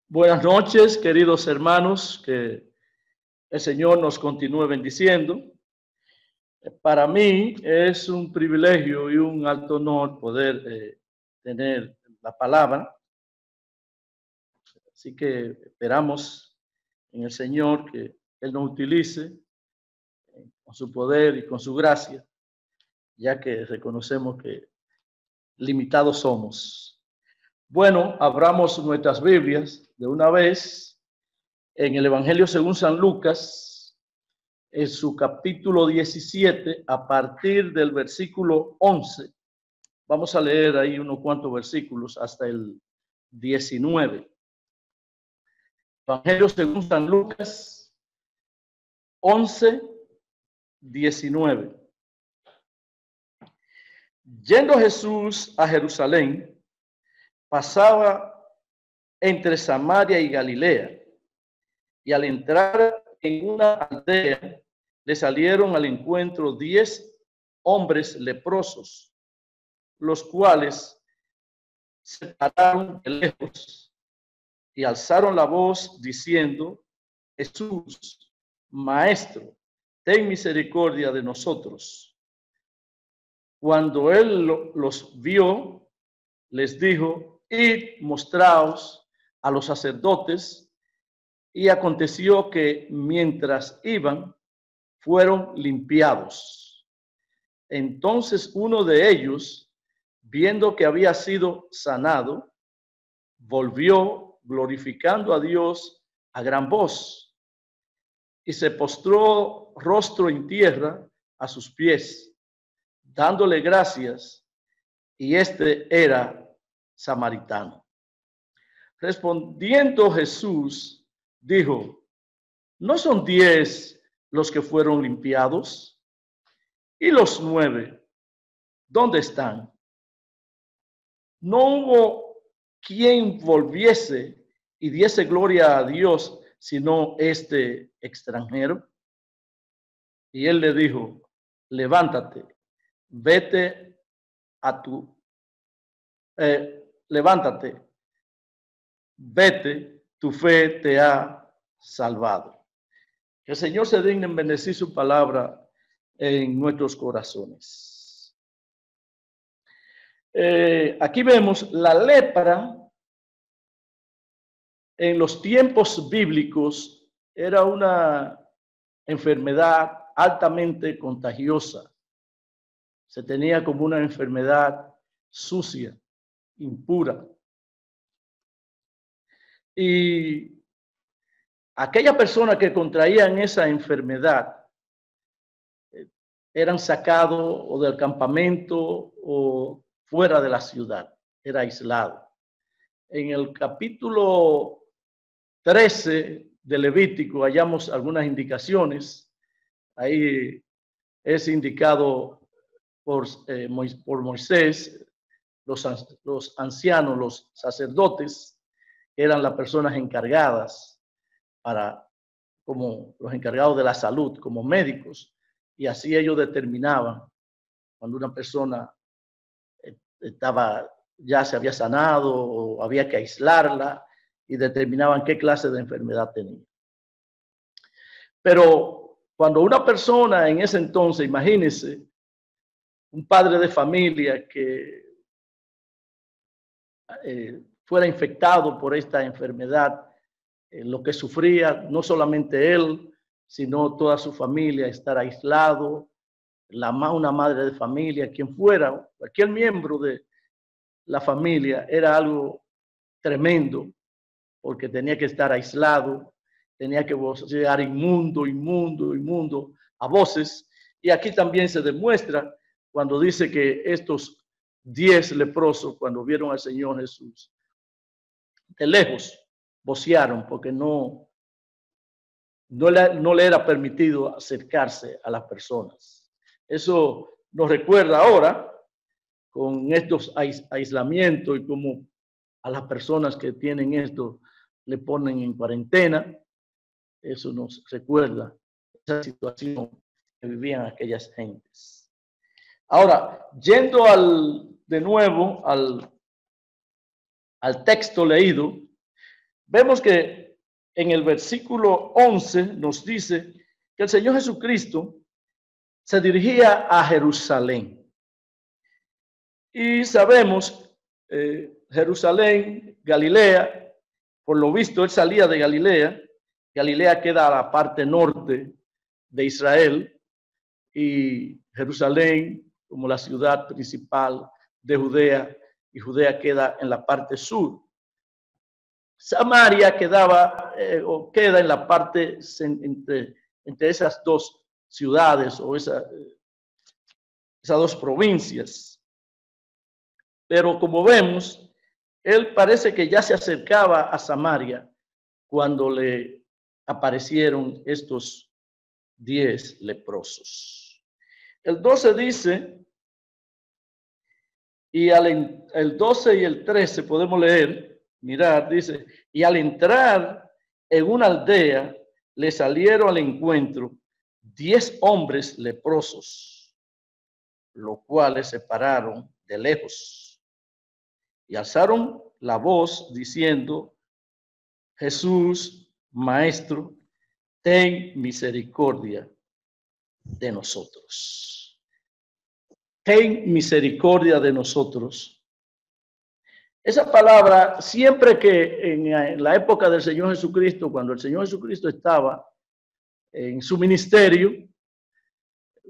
Buenas noches, queridos hermanos, que el Señor nos continúe bendiciendo. Para mí es un privilegio y un alto honor poder tener la palabra. Así que esperamos en el Señor que Él nos utilice con su poder y con su gracia, ya que reconocemos que limitados somos. Bueno, abramos nuestras Biblias de una vez en el Evangelio según San Lucas, en su capítulo 17, a partir del versículo 11. Vamos a leer ahí unos cuantos versículos hasta el 19. Evangelio según San Lucas 11, 19. Yendo Jesús a Jerusalén, pasaba entre Samaria y Galilea, y al entrar en una aldea, le salieron al encuentro 10 hombres leprosos, los cuales se pararon de lejos y alzaron la voz diciendo: Jesús, Maestro, ten misericordia de nosotros. Cuando él los vio, les dijo: Id, mostraos a los sacerdotes. Y aconteció que mientras iban, fueron limpiados. Entonces uno de ellos, viendo que había sido sanado, volvió glorificando a Dios a gran voz y se postró rostro en tierra a sus pies, dándole gracias, y este era samaritano. Respondiendo Jesús, dijo: ¿no son 10 los que fueron limpiados? ¿Y los 9, dónde están? ¿No hubo quien volviese y diese gloria a Dios, sino este extranjero? Y él le dijo: levántate, vete a levántate, vete, tu fe te ha salvado. Que el Señor se digne en bendecir su palabra en nuestros corazones. Aquí vemos la lepra. En los tiempos bíblicos era una enfermedad altamente contagiosa. Se tenía como una enfermedad sucia, impura. Y aquella persona que contraían esa enfermedad eran sacados o del campamento o fuera de la ciudad, era aislado. En el capítulo 13 de Levítico hallamos algunas indicaciones. Ahí es indicado por Moisés, los ancianos, los sacerdotes, eran las personas encargadas como los encargados de la salud, como médicos, y así ellos determinaban cuando una persona ya se había sanado o había que aislarla, y determinaban qué clase de enfermedad tenía. Pero cuando una persona en ese entonces, imagínense, un padre de familia que fuera infectado por esta enfermedad, lo que sufría no solamente él, sino toda su familia, estar aislado, una madre de familia, quien fuera, cualquier miembro de la familia, era algo tremendo, porque tenía que estar aislado, tenía que vocear inmundo, inmundo, inmundo a voces. Y aquí también se demuestra cuando dice que estos 10 leprosos, cuando vieron al Señor Jesús de lejos, vocearon, porque no le era permitido acercarse a las personas. Eso nos recuerda ahora con estos aislamientos y como a las personas que tienen esto le ponen en cuarentena. Eso nos recuerda esa situación que vivían aquellas gentes. Ahora, yendo de nuevo al texto leído, vemos que en el versículo 11 nos dice que el Señor Jesucristo se dirigía a Jerusalén. Y sabemos, Jerusalén, Galilea, por lo visto él salía de Galilea. Galilea queda a la parte norte de Israel y Jerusalén como la ciudad principal de Judea, y Judea queda en la parte sur. Samaria quedaba o queda en la parte entre esas dos ciudades o esas dos provincias. Pero como vemos, él parece que ya se acercaba a Samaria cuando le aparecieron estos 10 leprosos. El 12 dice, y el 12 y el 13 podemos leer, mirar, dice, y al entrar en una aldea, le salieron al encuentro 10 hombres leprosos, los cuales se pararon de lejos y alzaron la voz diciendo, Jesús, Maestro, ten misericordia de nosotros. Ten misericordia de nosotros. Esa palabra, siempre que en la época del Señor Jesucristo, cuando el Señor Jesucristo estaba en su ministerio,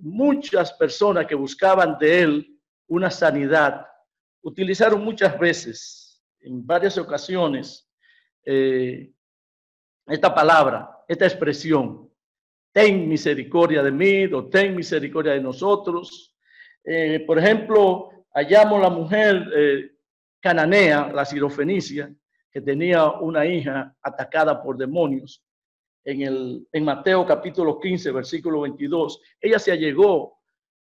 muchas personas que buscaban de él una sanidad, utilizaron muchas veces, en varias ocasiones, esta palabra, esta expresión, ten misericordia de mí, o ten misericordia de nosotros. Por ejemplo, hallamos la mujer cananea, la sirofenicia, que tenía una hija atacada por demonios. En Mateo capítulo 15, versículo 22, ella se allegó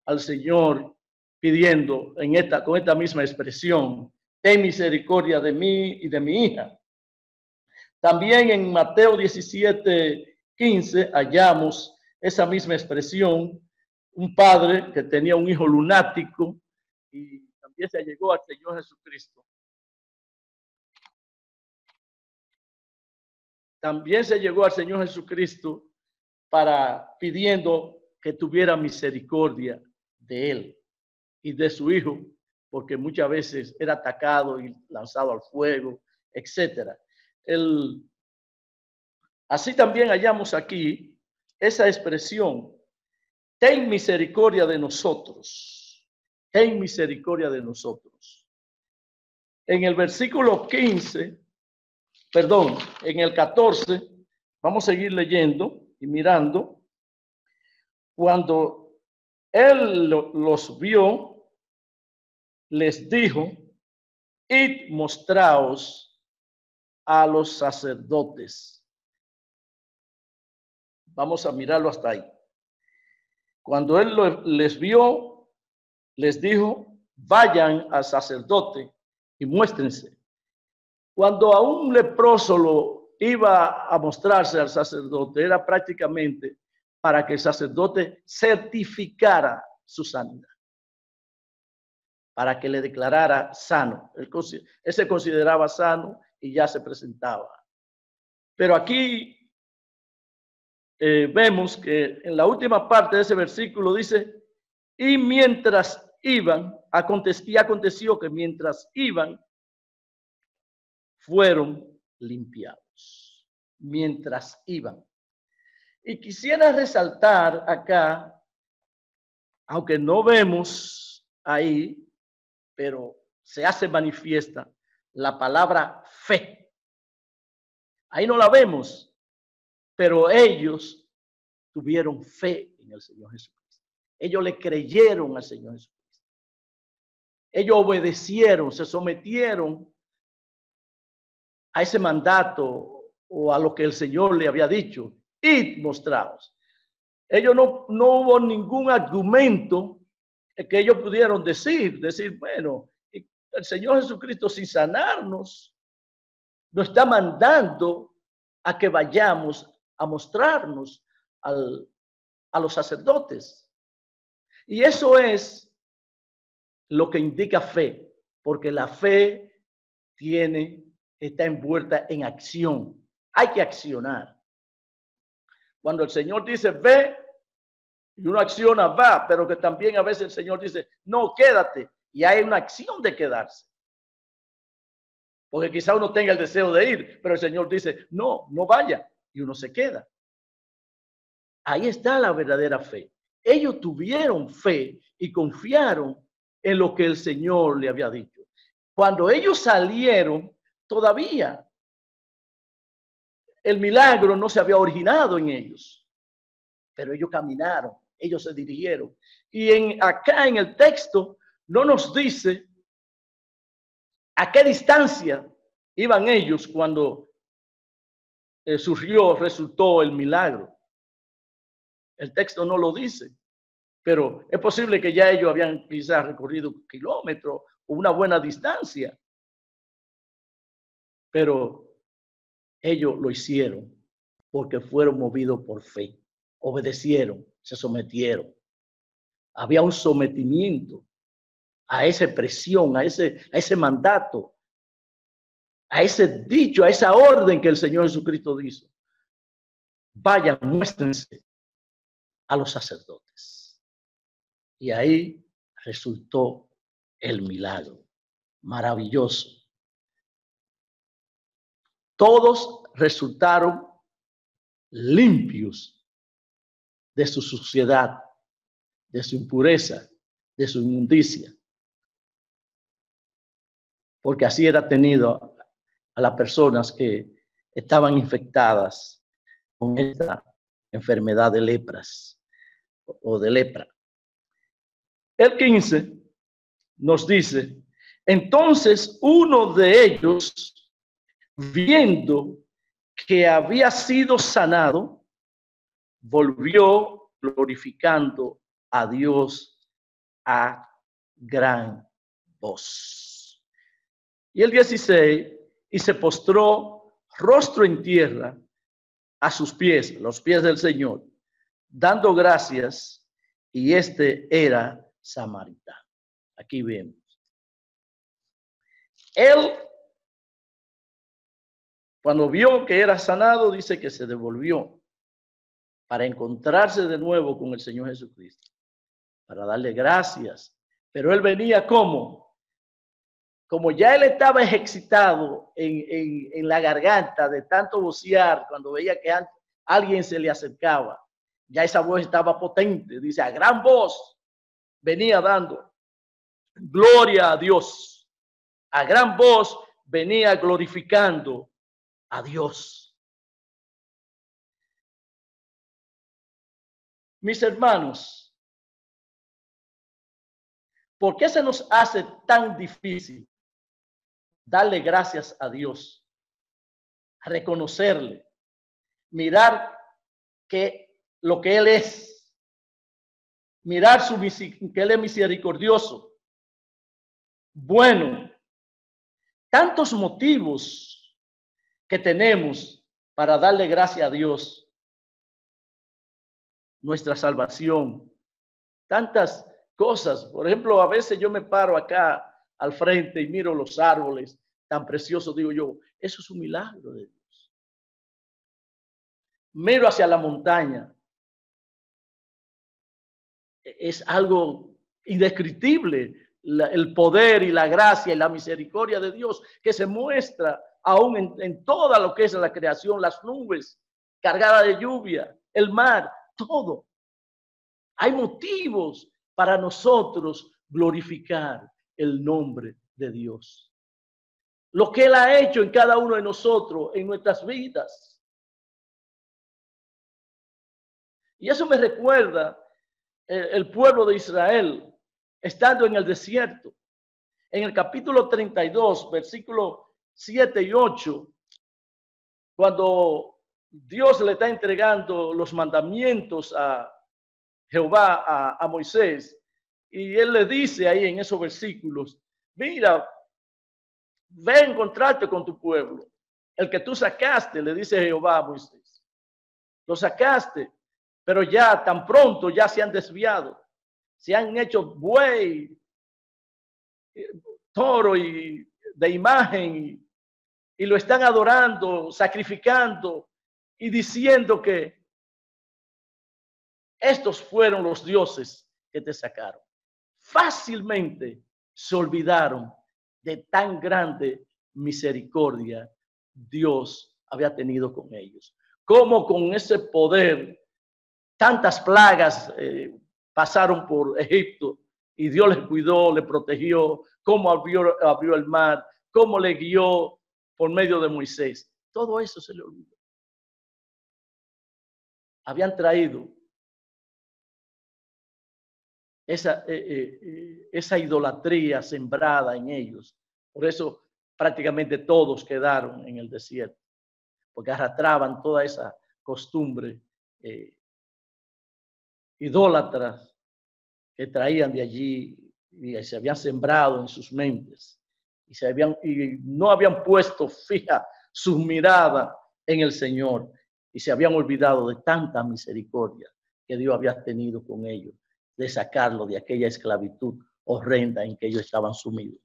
al Señor pidiendo con esta misma expresión, ten misericordia de mí y de mi hija. También en Mateo 17, 15 hallamos esa misma expresión, un padre que tenía un hijo lunático y también se allegó al Señor Jesucristo. También se llegó al Señor Jesucristo pidiendo que tuviera misericordia de él y de su hijo, porque muchas veces era atacado y lanzado al fuego, etcétera. Así también hallamos aquí esa expresión, ten misericordia de nosotros, ten misericordia de nosotros. En el versículo 15, perdón, en el 14, vamos a seguir leyendo y mirando. Cuando él los vio, les dijo, id mostraos a los sacerdotes. Vamos a mirarlo hasta ahí. Cuando él les vio, les dijo, vayan al sacerdote y muéstrense. Cuando a un leproso lo iba a mostrarse al sacerdote, era prácticamente para que el sacerdote certificara su sanidad, para que le declarara sano. Él se consideraba sano y ya se presentaba. Pero aquí vemos que en la última parte de ese versículo dice, y mientras iban, aconteció que mientras iban, fueron limpiados. Mientras iban. Y quisiera resaltar acá, aunque no vemos ahí, pero se hace manifiesta la palabra fe. Ahí no la vemos. Pero ellos tuvieron fe en el Señor Jesucristo. Ellos le creyeron al Señor Jesucristo. Ellos obedecieron, se sometieron a ese mandato o a lo que el Señor le había dicho. Id, mostraos. Ellos no hubo ningún argumento que ellos pudieron decir, bueno, el Señor Jesucristo sin sanarnos nos está mandando a que vayamos a mostrarnos a los sacerdotes. Y eso es lo que indica fe, porque la fe tiene está envuelta en acción. Hay que accionar. Cuando el Señor dice ve, y uno acciona, va, pero que también a veces el Señor dice no, quédate, y hay una acción de quedarse. Porque quizá uno tenga el deseo de ir, pero el Señor dice no, no vaya, y uno se queda. Ahí está la verdadera fe. Ellos tuvieron fe y confiaron en lo que el Señor le había dicho. Cuando ellos salieron, todavía el milagro no se había originado en ellos, pero ellos caminaron, ellos se dirigieron. Y acá en el texto no nos dice a qué distancia iban ellos cuando resultó el milagro. El texto no lo dice, pero es posible que ya ellos habían quizás recorrido kilómetros o una buena distancia. Pero ellos lo hicieron porque fueron movidos por fe, obedecieron, se sometieron. Había un sometimiento a esa presión, a ese mandato, a ese dicho, a esa orden que el Señor Jesucristo hizo. Vayan, muéstrense a los sacerdotes. Y ahí resultó el milagro maravilloso. Todos resultaron limpios de su suciedad, de su impureza, de su inmundicia. Porque así era tenido a las personas que estaban infectadas con esta enfermedad de lepras o de lepra. El 15 nos dice, entonces uno de ellos, viendo que había sido sanado, volvió glorificando a Dios a gran voz. Y el 16, y se postró rostro en tierra a sus pies, los pies del Señor, dando gracias, y este era samaritano. Aquí vemos. Él, cuando vio que era sanado, dice que se devolvió para encontrarse de nuevo con el Señor Jesucristo, para darle gracias. Pero él venía como ya él estaba excitado en la garganta de tanto vocear cuando veía que alguien se le acercaba. Ya esa voz estaba potente, dice, a gran voz venía dando gloria a Dios. A gran voz venía glorificando a Dios. Mis hermanos, ¿por qué se nos hace tan difícil darle gracias a Dios, reconocerle, mirar lo que Él es, mirar que Él es misericordioso, bueno? Tantos motivos que tenemos para darle gracias a Dios, nuestra salvación, tantas cosas. Por ejemplo, a veces yo me paro acá al frente y miro los árboles tan preciosos, digo yo, eso es un milagro de Dios. Miro hacia la montaña, es algo indescriptible el poder y la gracia y la misericordia de Dios que se muestra aún en toda lo que es la creación, las nubes cargadas de lluvia, el mar, todo. Hay motivos para nosotros glorificar el nombre de Dios. Lo que Él ha hecho en cada uno de nosotros, en nuestras vidas. Y eso me recuerda el pueblo de Israel estando en el desierto. En el capítulo 32, versículos 7 y 8, cuando Dios le está entregando los mandamientos a Jehová, a Moisés, y él le dice ahí en esos versículos, mira, ve a encontrarte con tu pueblo, el que tú sacaste, le dice Jehová a Moisés, lo sacaste, pero ya tan pronto ya se han desviado, se han hecho buey, toro y de imagen y lo están adorando, sacrificando y diciendo que estos fueron los dioses que te sacaron. Fácilmente se olvidaron de tan grande misericordia Dios había tenido con ellos. Cómo con ese poder tantas plagas pasaron por Egipto y Dios les cuidó, les protegió, cómo abrió el mar, cómo le guió por medio de Moisés. Todo eso se le olvidó. Habían traído esa idolatría sembrada en ellos. Por eso prácticamente todos quedaron en el desierto, porque arrastraban toda esa costumbre idólatras que traían de allí y se habían sembrado en sus mentes y no habían puesto fija su mirada en el Señor y se habían olvidado de tanta misericordia que Dios había tenido con ellos, de sacarlo de aquella esclavitud horrenda en que ellos estaban sumidos.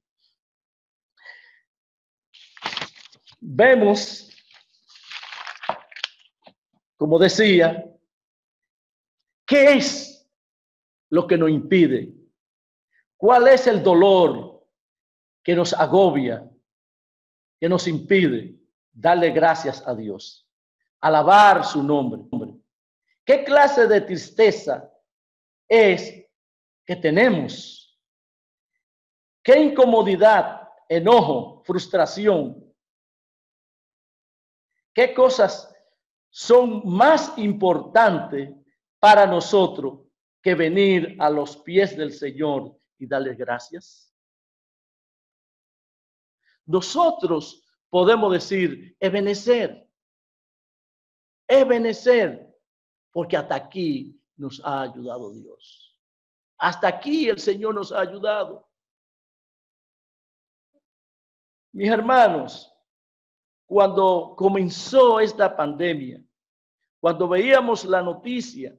Vemos, como decía, ¿qué es lo que nos impide? ¿Cuál es el dolor que nos agobia, que nos impide darle gracias a Dios, alabar su nombre? ¿Qué clase de tristeza es que tenemos? ¿Qué incomodidad, enojo, frustración? ¿Qué cosas son más importantes para nosotros que venir a los pies del Señor y darle gracias? Nosotros podemos decir, Ebenezer, porque hasta aquí nos ha ayudado Dios. Hasta aquí el Señor nos ha ayudado. Mis hermanos, cuando comenzó esta pandemia, cuando veíamos la noticia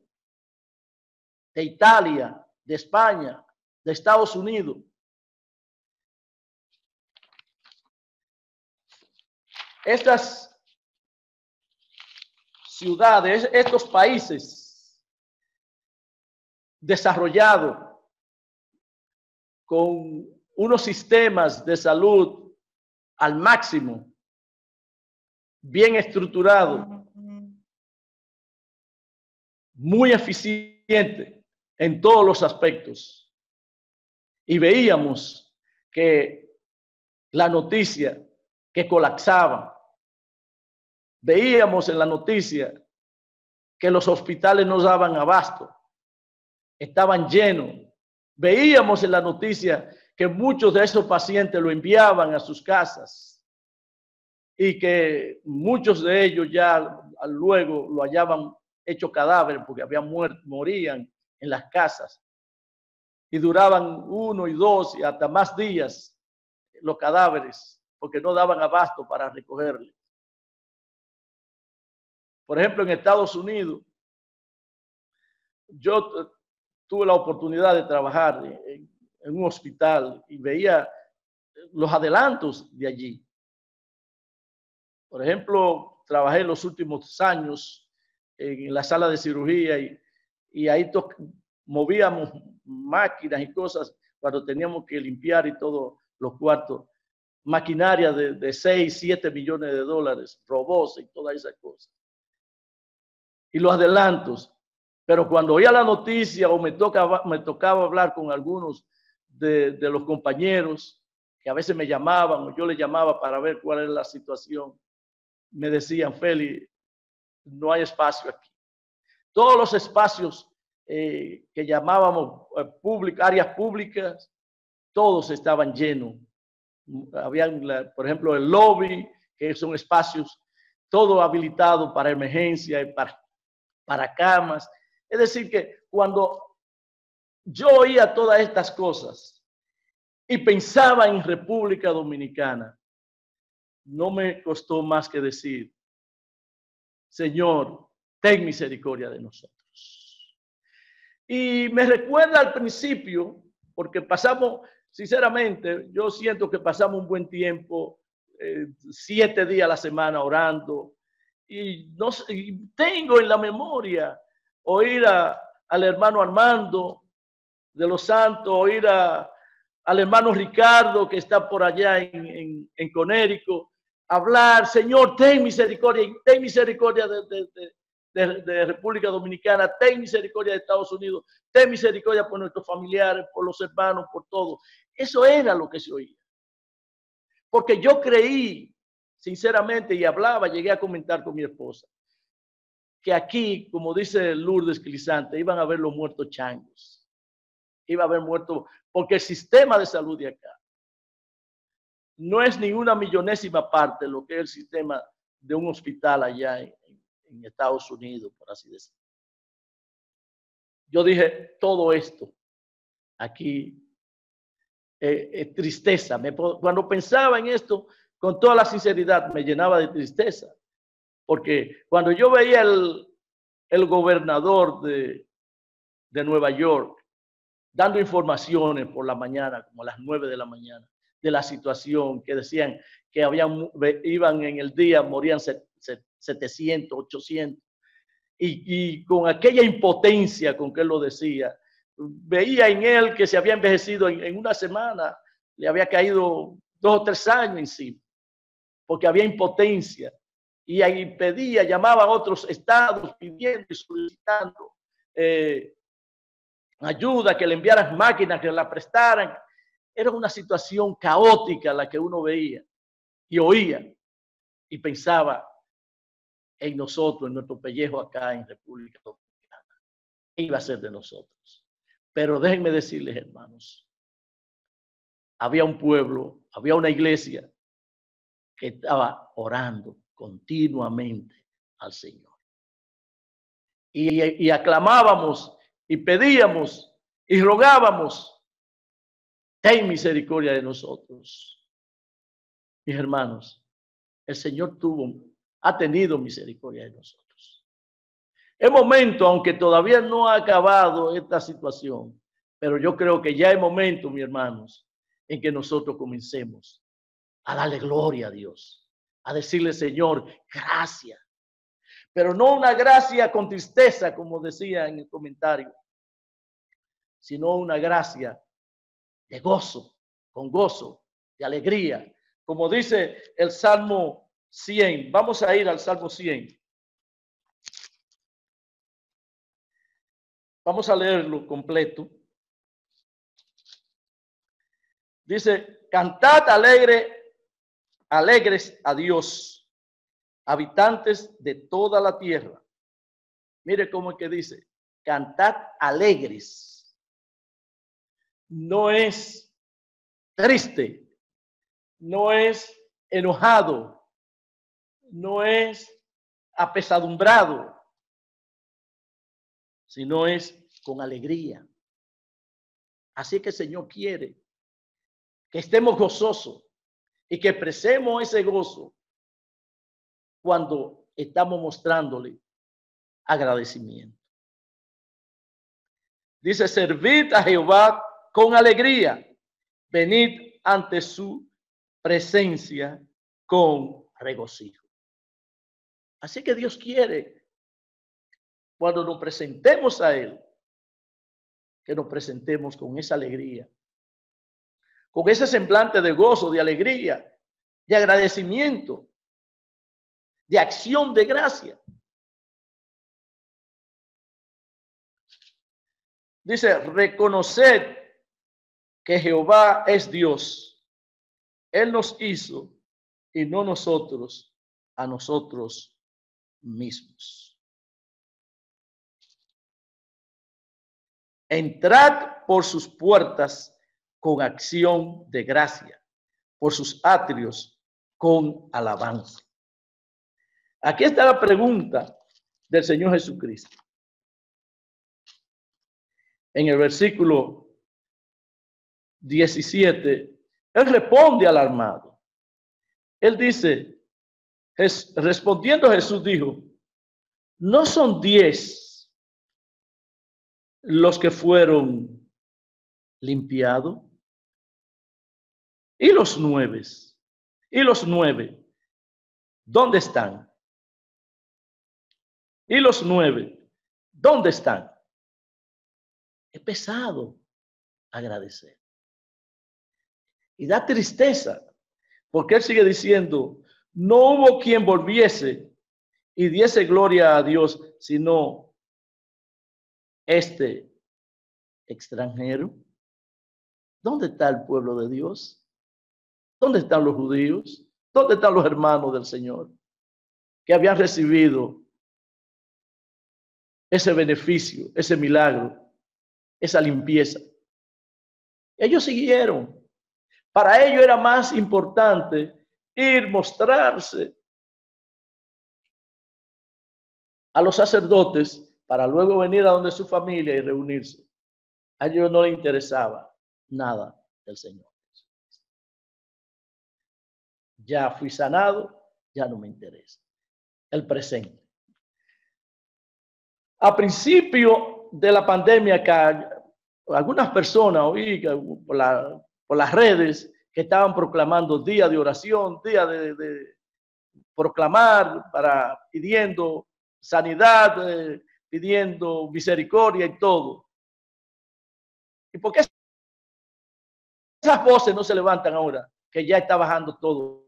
de Italia, de España, de Estados Unidos, estas ciudades, estos países desarrollados con unos sistemas de salud al máximo, bien estructurados, muy eficiente en todos los aspectos. Y veíamos que la noticia que colapsaban. Veíamos en la noticia que los hospitales no daban abasto, estaban llenos. Veíamos en la noticia que muchos de esos pacientes lo enviaban a sus casas y que muchos de ellos ya luego lo hallaban hecho cadáver porque habían muerto, morían en las casas y duraban 1 y 2 y hasta más días los cadáveres porque no daban abasto para recogerlos. Por ejemplo, en Estados Unidos, yo tuve la oportunidad de trabajar en un hospital y veía los adelantos de allí. Por ejemplo, trabajé los últimos años en la sala de cirugía y ahí movíamos máquinas y cosas cuando teníamos que limpiar y todos los cuartos. Maquinaria de 6, 7 millones de dólares, robots y todas esas cosas. Y los adelantos. Pero cuando oía la noticia o me tocaba hablar con algunos de los compañeros que a veces me llamaban o yo les llamaba para ver cuál era la situación, me decían, Félix, no hay espacio aquí. Todos los espacios que llamábamos áreas públicas, todos estaban llenos. Habían, por ejemplo, el lobby, que son espacios todo habilitado para emergencia y para camas. Es decir, que cuando yo oía todas estas cosas y pensaba en República Dominicana, no me costó más que decir, Señor, ten misericordia de nosotros. Y me recuerda al principio, porque pasamos, sinceramente, yo siento que pasamos un buen tiempo 7 días a la semana orando. Y, no, y tengo en la memoria oír al hermano Armando de los Santos, oír al hermano Ricardo que está por allá en Conérico, hablar: Señor, ten misericordia de República Dominicana, ten misericordia de Estados Unidos, ten misericordia por nuestros familiares, por los hermanos, por todo. Eso era lo que se oía. Porque yo creí, sinceramente, y hablaba, llegué a comentar con mi esposa, que aquí, como dice Lourdes Clisante, iban a haber los muertos changos. Iba a haber muertos, porque el sistema de salud de acá no es ni una millonésima parte de lo que es el sistema de un hospital allá en Estados Unidos, por así decirlo. Yo dije, todo esto aquí tristeza. Cuando pensaba en esto, con toda la sinceridad, me llenaba de tristeza. Porque cuando yo veía el gobernador de Nueva York dando informaciones por la mañana, como a las 9 de la mañana, de la situación, que decían que iban en el día, morían 700, 800, y con aquella impotencia con que él lo decía, veía en él que se había envejecido en una semana, le había caído 2 o 3 años encima, porque había impotencia. Y ahí pedía, llamaba a otros estados pidiendo y solicitando ayuda, que le enviaran máquinas, que la prestaran. Era una situación caótica la que uno veía y oía y pensaba en nosotros, en nuestro pellejo acá en República Dominicana. ¿Qué iba a ser de nosotros? Pero déjenme decirles, hermanos, había un pueblo, había una iglesia que estaba orando continuamente al Señor. Y aclamábamos y pedíamos y rogábamos: ten misericordia de nosotros. Mis hermanos, el Señor ha tenido misericordia de nosotros. Es momento, aunque todavía no ha acabado esta situación, pero yo creo que ya es momento, mis hermanos, en que nosotros comencemos a darle gloria a Dios, a decirle: Señor, gracias. Pero no una gracia con tristeza, como decía en el comentario, sino una gracia de gozo, con gozo, de alegría. Como dice el Salmo 100. Vamos a ir al Salmo 100. Vamos a leerlo completo. Dice: cantad alegres a Dios, habitantes de toda la tierra. Mire cómo es que dice: cantad alegres. No es triste, no es enojado, no es apesadumbrado, sino es con alegría. Así que el Señor quiere que estemos gozosos y que expresemos ese gozo cuando estamos mostrándole agradecimiento. Dice: servid a Jehová con alegría, venid ante su presencia con regocijo. Así que Dios quiere, cuando nos presentemos a Él, que nos presentemos con esa alegría, con ese semblante de gozo, de alegría, de agradecimiento, de acción de gracia. Dice: reconoced que Jehová es Dios. Él nos hizo y no nosotros a nosotros mismos. Entrad por sus puertas con acción de gracia, por sus atrios con alabanza. Aquí está la pregunta del Señor Jesucristo. En el versículo 17, Él responde al armado. Él dice, respondiendo Jesús dijo: ¿no son 10 los que fueron limpiados? ¿Y los 9? ¿Y los 9? ¿Dónde están? ¿Y los 9? ¿Dónde están? Es pesado agradecer. Y da tristeza, porque él sigue diciendo, no hubo quien volviese y diese gloria a Dios, sino este extranjero. ¿Dónde está el pueblo de Dios? ¿Dónde están los judíos? ¿Dónde están los hermanos del Señor que habían recibido ese beneficio, ese milagro, esa limpieza? Ellos siguieron. Para ellos era más importante ir, mostrarse a los sacerdotes para luego venir a donde su familia y reunirse. A ellos no les interesaba nada del Señor. Ya fui sanado, ya no me interesa. El presente. A principio de la pandemia, algunas personas oí por las redes que estaban proclamando día de oración, día de proclamar, pidiendo sanidad, pidiendo misericordia y todo. ¿Y por qué esas voces no se levantan ahora? Que ya está bajando todo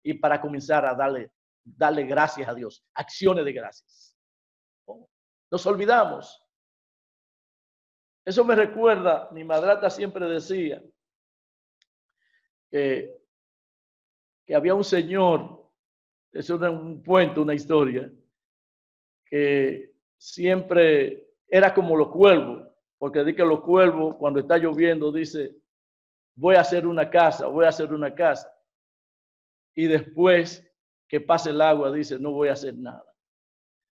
y para comenzar a darle gracias a Dios, acciones de gracias. Nos olvidamos. Eso me recuerda, mi madrastra siempre decía que había un señor, eso era un cuento, una historia, que siempre era como los cuervos, porque dice que los cuervos cuando está lloviendo dice, voy a hacer una casa, voy a hacer una casa. Y después que pase el agua dice, no voy a hacer nada.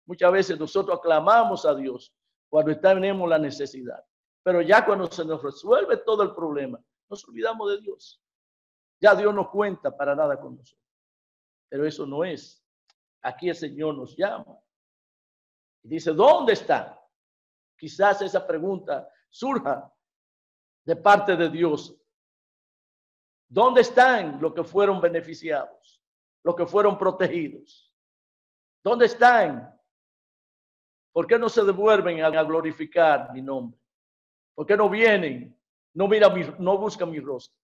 Muchas veces nosotros aclamamos a Dios cuando tenemos la necesidad, pero ya cuando se nos resuelve todo el problema, nos olvidamos de Dios. Ya Dios no cuenta para nada con nosotros. Pero eso no es. Aquí el Señor nos llama y dice, ¿dónde están? Quizás esa pregunta surja de parte de Dios. ¿Dónde están los que fueron beneficiados? Los que fueron protegidos. ¿Dónde están? ¿Por qué no se devuelven a glorificar mi nombre? ¿Por qué no vienen? No buscan mi rostro.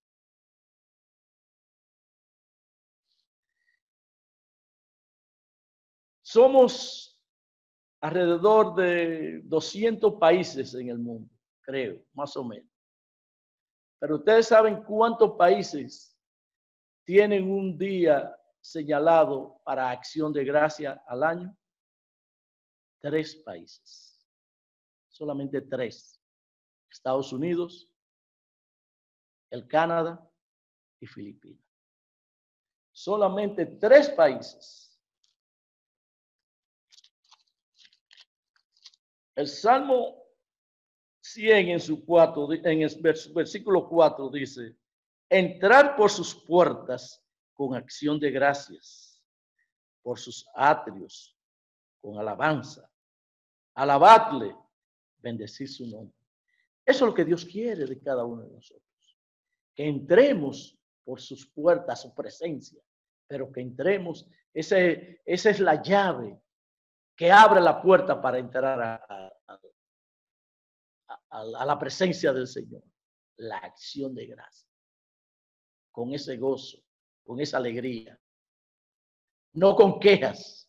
Somos alrededor de 200 países en el mundo, creo, más o menos. Pero ustedes saben cuántos países tienen un día señalado para acción de gracia al año. 3 países, solamente 3. Estados Unidos, el Canadá y Filipinas. Solamente 3 países. El Salmo 100 en el versículo 4 dice, entrar por sus puertas con acción de gracias, por sus atrios con alabanza, alabadle, bendecir su nombre. Eso es lo que Dios quiere de cada uno de nosotros, que entremos por sus puertas, su presencia, pero que entremos, esa es la llave que abre la puerta para entrar a la presencia del Señor, la acción de gracia, con ese gozo, con esa alegría, no con quejas.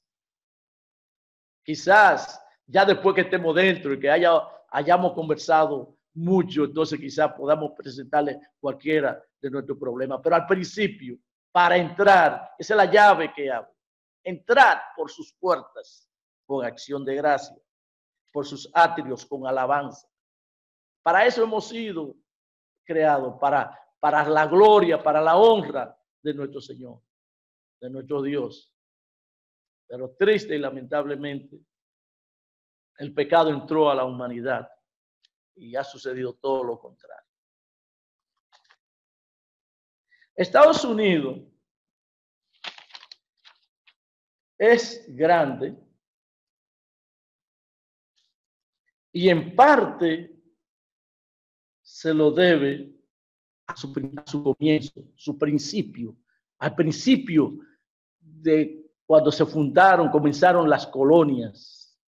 Quizás ya después que estemos dentro y que hayamos conversado mucho, entonces quizás podamos presentarle cualquiera de nuestros problemas, pero al principio, para entrar, esa es la llave que abre, entrar por sus puertas con acción de gracia, por sus atrios con alabanza. Para eso hemos sido creados, para la gloria, para la honra de nuestro Señor, de nuestro Dios. Pero triste y lamentablemente, el pecado entró a la humanidad y ha sucedido todo lo contrario. Estados Unidos es grande y en parte se lo debe a su comienzo, su principio, al principio de cuando se fundaron, comenzaron las colonias.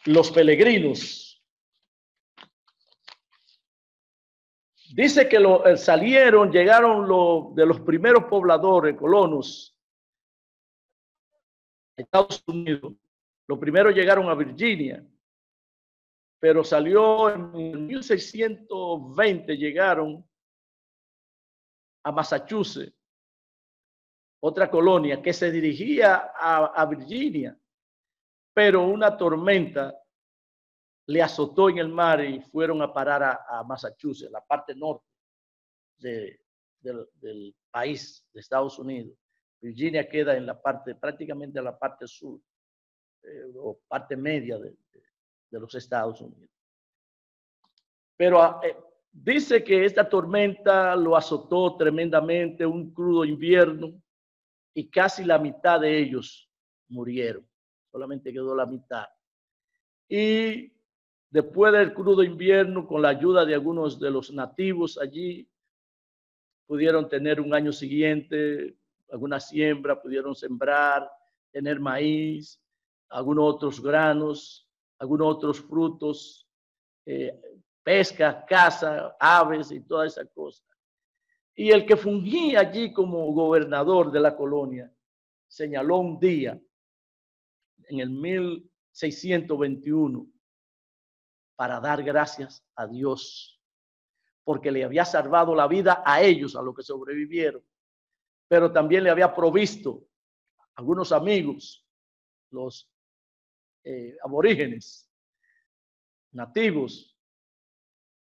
Los peregrinos. Dice que llegaron de los primeros pobladores, colonos, Estados Unidos. Los primeros llegaron a Virginia, pero salió en 1620, llegaron a Massachusetts, otra colonia que se dirigía a Virginia, pero una tormenta le azotó en el mar y fueron a parar a Massachusetts, la parte norte del país de Estados Unidos. Virginia queda en la parte, prácticamente en la parte sur, o parte media de los Estados Unidos. Pero dice que esta tormenta lo azotó tremendamente, un crudo invierno, y casi la mitad de ellos murieron. Solamente quedó la mitad. Y después del crudo invierno, con la ayuda de algunos de los nativos allí, pudieron tener un año siguiente alguna siembra, pudieron sembrar, tener maíz, algunos otros granos, algunos otros frutos, pesca, caza, aves y toda esa cosa. Y el que fungía allí como gobernador de la colonia señaló un día en el 1621 para dar gracias a Dios, porque le había salvado la vida a ellos, a los que sobrevivieron, pero también le había provisto a algunos amigos, los aborígenes, nativos,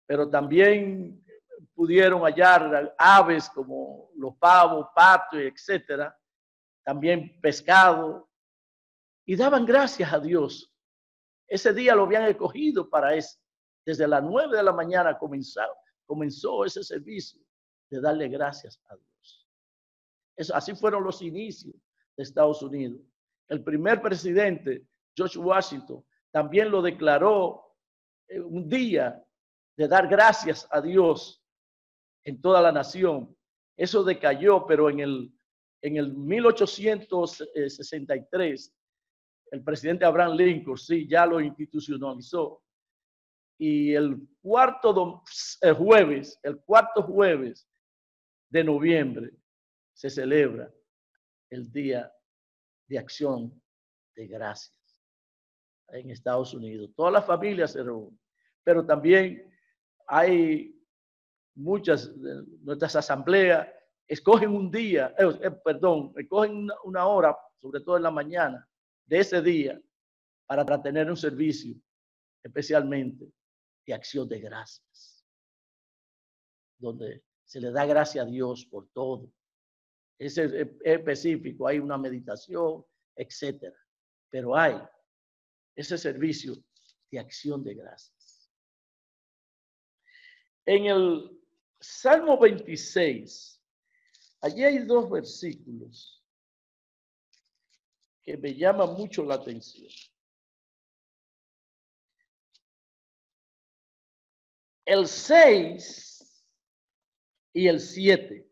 pero también pudieron hallar aves como los pavos, patos, etcétera, también pescado, y daban gracias a Dios. Ese día lo habían escogido para eso. Desde las 9 de la mañana comenzó ese servicio de darle gracias a Dios. Así fueron los inicios de Estados Unidos. El primer presidente, George Washington, también lo declaró un día de dar gracias a Dios en toda la nación. Eso decayó, pero en el 1863, el presidente Abraham Lincoln sí ya lo institucionalizó. Y el cuarto jueves de noviembre se celebra el Día de Acción de Gracias en Estados Unidos. Todas las familias se reúnen, pero también hay muchas de nuestras asambleas escogen un día, escogen una hora, sobre todo en la mañana de ese día, para tener un servicio especialmente de acción de gracias, donde se le da gracias a Dios por todo. Es específico, hay una meditación, etcétera, pero hay ese servicio de acción de gracias. En el Salmo 26, allí hay dos versículos que me llaman mucho la atención. El 6 y el 7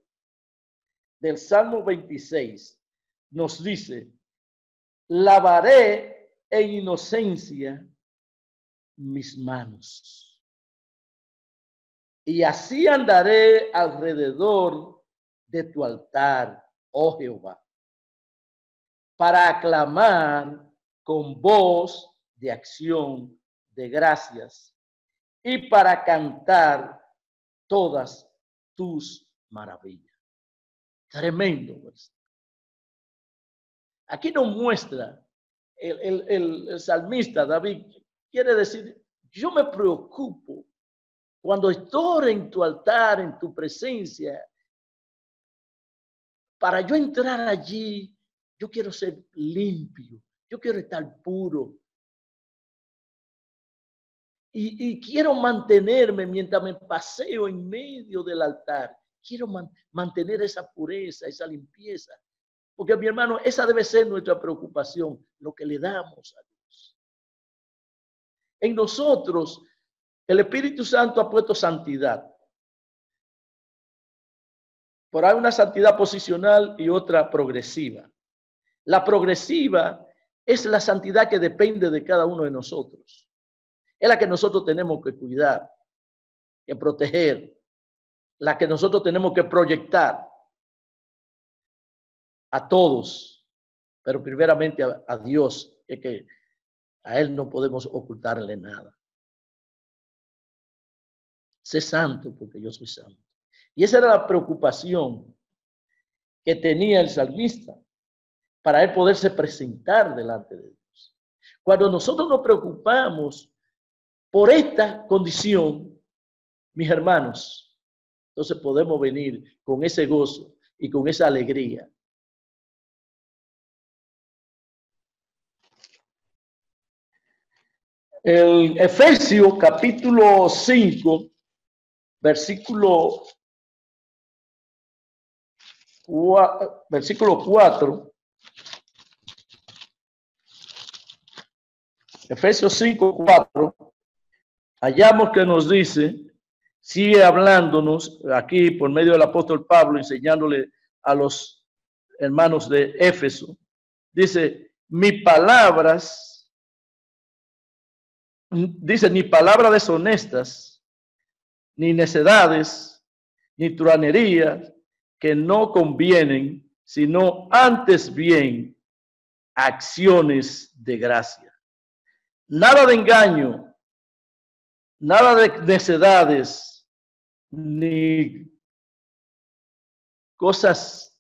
del Salmo 26 nos dice: lavaré en inocencia mis manos, y así andaré alrededor de tu altar, oh Jehová, para aclamar con voz de acción de gracias y para cantar todas tus maravillas. Tremendo. Aquí nos muestra el salmista David, quiere decir, yo me preocupo cuando estoy en tu altar, en tu presencia. Para yo entrar allí, yo quiero ser limpio, yo quiero estar puro. Y quiero mantenerme mientras me paseo en medio del altar. Quiero mantener esa pureza, esa limpieza. Porque, mi hermano, esa debe ser nuestra preocupación, lo que le damos a Dios. En nosotros, el Espíritu Santo ha puesto santidad. Pero hay una santidad posicional y otra progresiva. La progresiva es la santidad que depende de cada uno de nosotros. Es la que nosotros tenemos que cuidar, que proteger, la que nosotros tenemos que proyectar a todos, pero primeramente a Dios, que a Él no podemos ocultarle nada. Sé santo porque yo soy santo. Y esa era la preocupación que tenía el salmista para él poderse presentar delante de Dios. Cuando nosotros nos preocupamos por esta condición, mis hermanos, entonces podemos venir con ese gozo y con esa alegría. El Efesios capítulo 5, versículo 4. Efesios 5, 4. Hallamos que nos dice, sigue hablándonos aquí por medio del apóstol Pablo, enseñándole a los hermanos de Éfeso. Dice, ni palabras deshonestas, ni necedades, ni truanerías que no convienen, sino antes bien acciones de gracia. Nada de engaño, nada de necedades, ni cosas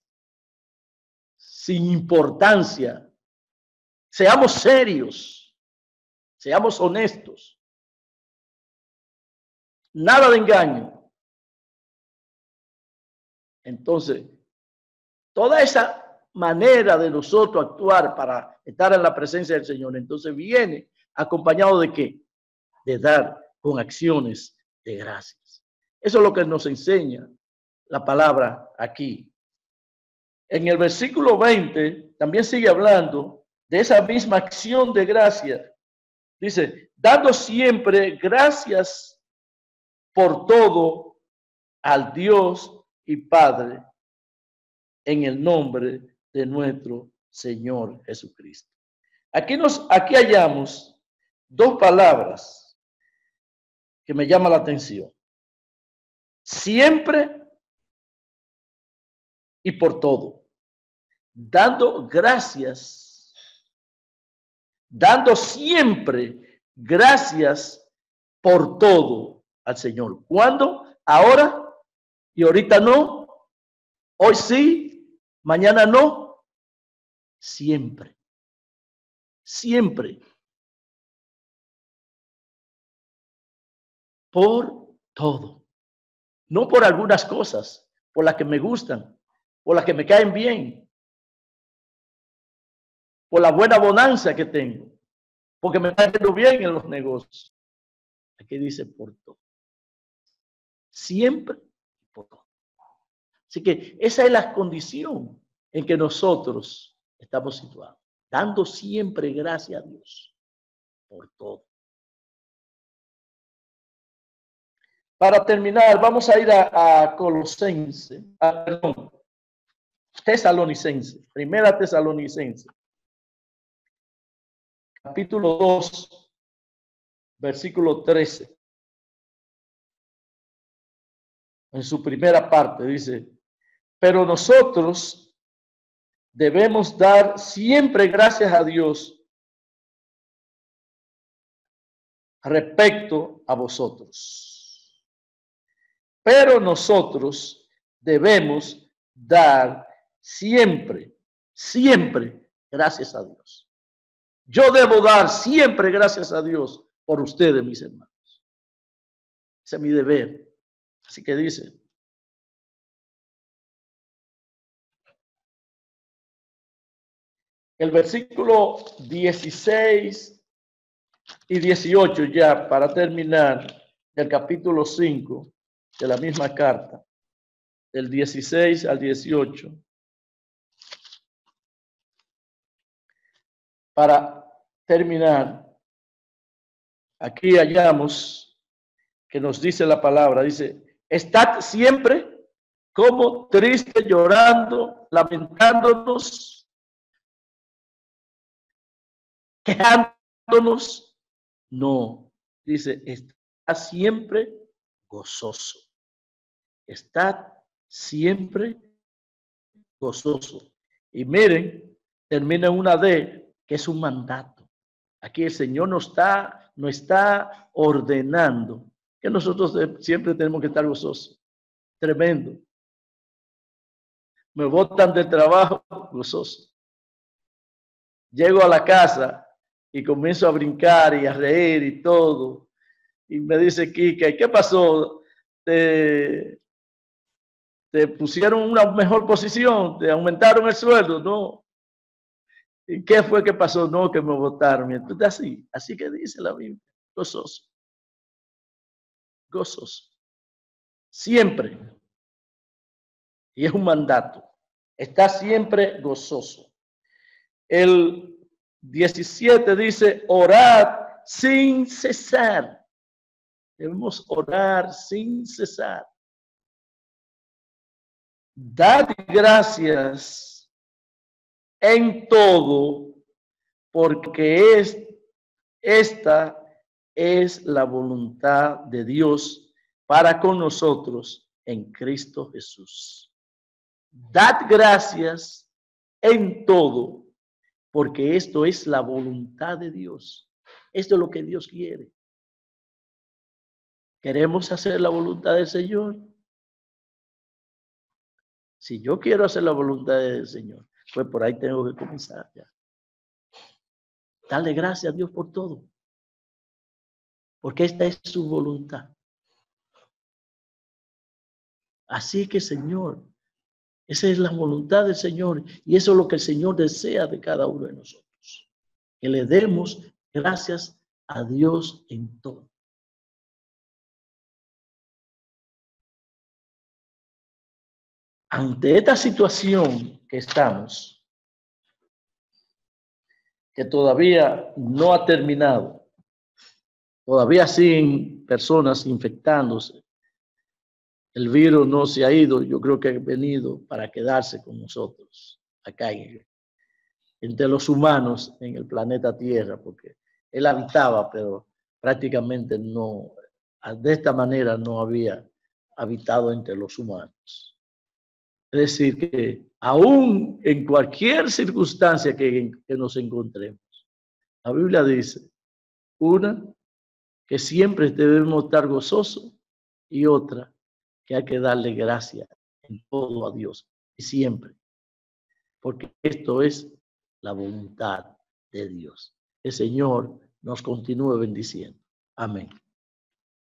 sin importancia. Seamos serios, seamos honestos. Nada de engaño. Entonces, toda esa manera de nosotros actuar para estar en la presencia del Señor, entonces viene acompañado de ¿qué? De dar con acciones de gracias. Eso es lo que nos enseña la palabra aquí. En el versículo 20 también sigue hablando de esa misma acción de gracia. Dice, dando siempre gracias por todo al Dios y Padre en el nombre de nuestro Señor Jesucristo. Aquí hallamos dos palabras que me llaman la atención. Siempre y por todo. Dando gracias. Dando siempre gracias por todo al Señor. ¿Cuándo? Ahora y ahorita no. Hoy sí, mañana no. Siempre. Siempre. Por todo. No por algunas cosas, por las que me gustan, por las que me caen bien, por la buena bonanza que tengo, porque me está yendo bien en los negocios. Aquí dice por todo. Siempre por todo. Así que esa es la condición en que nosotros estamos situados, dando siempre gracias a Dios por todo. Para terminar, vamos a ir a Colosense, perdón, Tesalonicense, primera Tesalonicense, capítulo 2, versículo 13. En su primera parte dice, pero nosotros debemos dar siempre gracias a Dios respecto a vosotros. Pero nosotros debemos dar siempre, siempre gracias a Dios. Yo debo dar siempre gracias a Dios por ustedes, mis hermanos. Ese es mi deber. Así que dice, el versículo 16 y 18 ya para terminar del capítulo 5 de la misma carta, del 16 al 18. Para terminar, aquí hallamos que nos dice la palabra, dice, estad siempre como triste, llorando, lamentándonos, quejándonos. No, dice, está siempre gozoso. Está siempre gozoso. Y miren, termina en una D, que es un mandato. Aquí el Señor nos está ordenando que nosotros siempre tenemos que estar gozosos. Tremendo. Me botan del trabajo, gozoso. Llego a la casa y comienzo a brincar y a reír y todo. Y me dice Kika, ¿qué pasó? ¿Te pusieron una mejor posición? ¿Te aumentaron el sueldo? No. ¿Y qué fue que pasó? No, que me votaron. Entonces así que dice la Biblia. Gozoso. Gozoso. Siempre. Y es un mandato. Está siempre gozoso. El 17 dice, orad sin cesar. Debemos orar sin cesar. Dad gracias en todo, porque esta es la voluntad de Dios para con nosotros en Cristo Jesús. Dad gracias en todo, porque esto es la voluntad de Dios. Esto es lo que Dios quiere. ¿Queremos hacer la voluntad del Señor? Si yo quiero hacer la voluntad del Señor, pues por ahí tengo que comenzar ya. Darle gracias a Dios por todo. Porque esta es su voluntad. Así que, Señor, esa es la voluntad del Señor. Y eso es lo que el Señor desea de cada uno de nosotros. Que le demos gracias a Dios en todo. Ante esta situación que estamos, que todavía no ha terminado, todavía siguen personas infectándose, el virus no se ha ido, yo creo que ha venido para quedarse con nosotros acá entre los humanos en el planeta Tierra, porque él habitaba, pero prácticamente no, de esta manera no había habitado entre los humanos. Es decir, que aún en cualquier circunstancia que nos encontremos, la Biblia dice, una, que siempre debemos estar gozosos, y otra, que hay que darle gracias en todo a Dios, y siempre, porque esto es la voluntad de Dios. El Señor nos continúe bendiciendo. Amén.